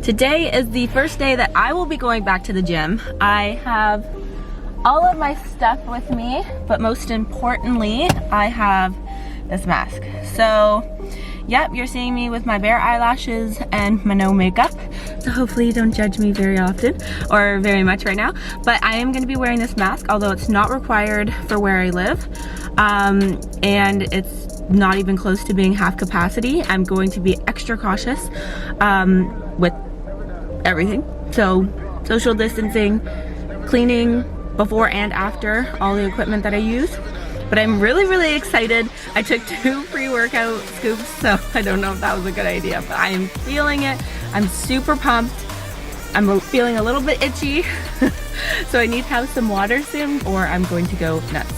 Today is the first day that I will be going back to the gym. I have all of my stuff with me, but most importantly, I have this mask. So, yep, you're seeing me with my bare eyelashes and my no makeup. So hopefully you don't judge me very often or very much right now. But I am gonna be wearing this mask, although it's not required for where I live. And it's not even close to being half capacity. I'm going to be extra cautious with everything. So social distancing, cleaning before and after all the equipment that I use. But I'm really excited. I took 2 pre-workout scoops, so I don't know if that was a good idea, but I am feeling it. I'm super pumped. I'm feeling a little bit itchy. So I need to have some water soon or I'm going to go nuts.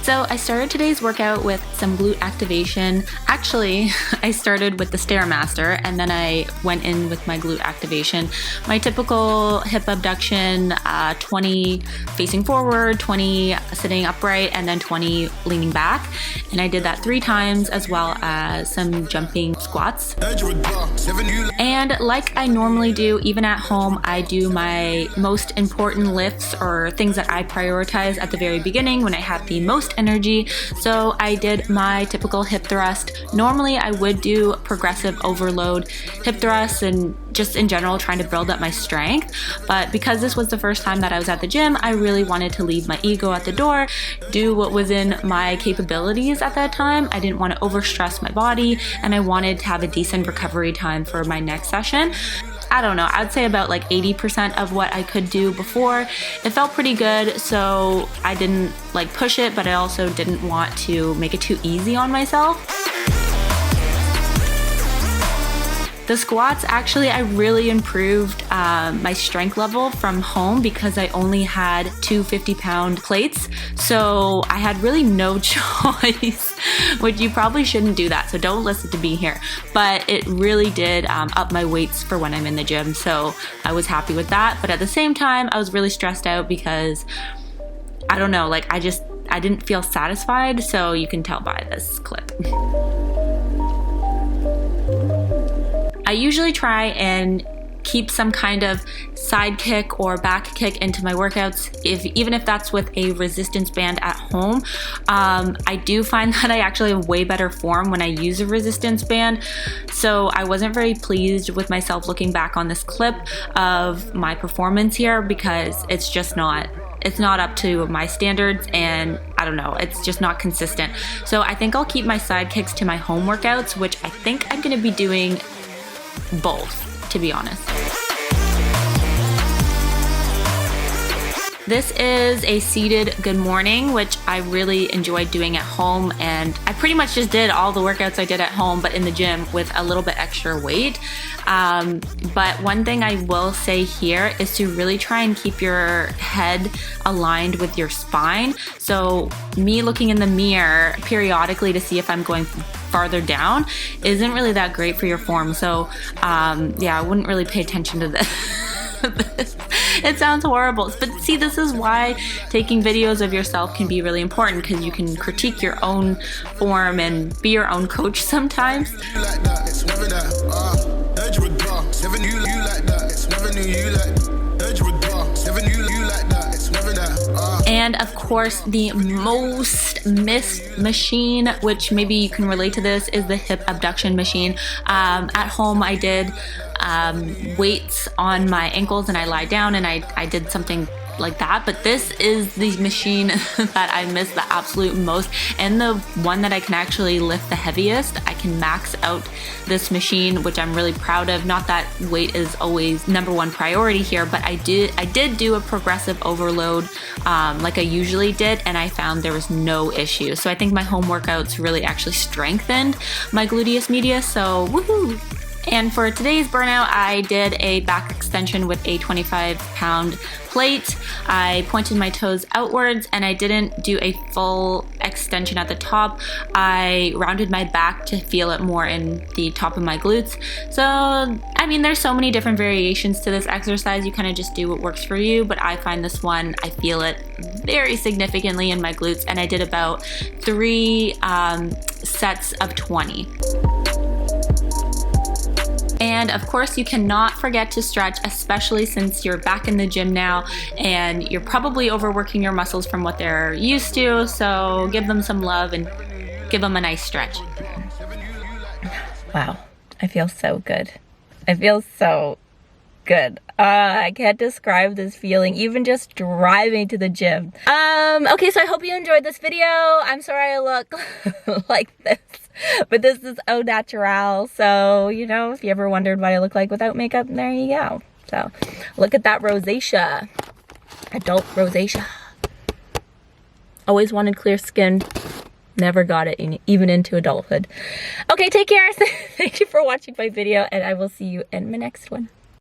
So I started today's workout with some glute activation. Actually, I started with the Stairmaster and then I went in with my glute activation. My typical hip abduction, 20 facing forward, 20 sitting upright, and then 20 leaning back. And I did that 3 times, as well as some jumping squats. And like I normally do, even at home, I do my most important lifts or things that I prioritize at the very beginning when I have the most energy. So I did my typical hip thrust. Normally I would do progressive overload hip thrusts and just in general trying to build up my strength, but because this was the first time that I was at the gym, I really wanted to leave my ego at the door, do what was in my capabilities at that time. I didn't want to overstress my body and I wanted to have a decent recovery time for my next session. I don't know, I'd say about like 80% of what I could do before. It felt pretty good, so I didn't like push it, but I also didn't want to make it too easy on myself. The squats, actually, I really improved my strength level from home because I only had 2 50-pound plates. So I had really no choice, which you probably shouldn't do that. So don't listen to me here. But it really did up my weights for when I'm in the gym. So I was happy with that. But at the same time, I was really stressed out because, I don't know, like I didn't feel satisfied. So you can tell by this clip. I usually try and keep some kind of side kick or back kick into my workouts, even if that's with a resistance band at home. I do find that I actually have way better form when I use a resistance band. So I wasn't very pleased with myself looking back on this clip of my performance here because it's just not up to my standards, and I don't know, it's just not consistent. So I think I'll keep my side kicks to my home workouts, which I think I'm gonna be doing both, to be honest. This is a seated good morning, which I really enjoyed doing at home, and I pretty much just did all the workouts I did at home but in the gym with a little bit extra weight. But one thing I will say here is to really try and keep your head aligned with your spine. So me looking in the mirror periodically to see if I'm going farther down isn't really that great for your form. So yeah, I wouldn't really pay attention to this. It sounds horrible, but see, this is why taking videos of yourself can be really important, because you can critique your own form and be your own coach sometimes. And of course, the most missed machine, which maybe you can relate to this, is the hip abduction machine. At home, I did weights on my ankles and I lie down and I did something like that, but this is the machine that I miss the absolute most, and the one that I can actually lift the heaviest. I can max out this machine, which I'm really proud of. Not that weight is always #1 priority here, but I did do a progressive overload like I usually did, and I found there was no issue. So I think my home workouts really actually strengthened my gluteus medius, so woohoo! And for today's burnout, I did a back extension with a 25-pound plate. I pointed my toes outwards and I didn't do a full extension at the top. I rounded my back to feel it more in the top of my glutes. So, I mean, there's so many different variations to this exercise. You kind of just do what works for you, but I find this one, I feel it very significantly in my glutes, and I did about 3 sets of 20. And And of course, you cannot forget to stretch, especially since you're back in the gym now and you're probably overworking your muscles from what they're used to. So give them some love and give them a nice stretch. Wow, I feel so good. I feel so good. I can't describe this feeling, even just driving to the gym. Okay, so I hope you enjoyed this video. I'm sorry I look like this, but this is au natural. So, you know, if you ever wondered what I look like without makeup, there you go. So, look at that rosacea. Adult rosacea. Always wanted clear skin. Never got it even into adulthood. Okay, take care. Thank you for watching my video, and I will see you in my next one.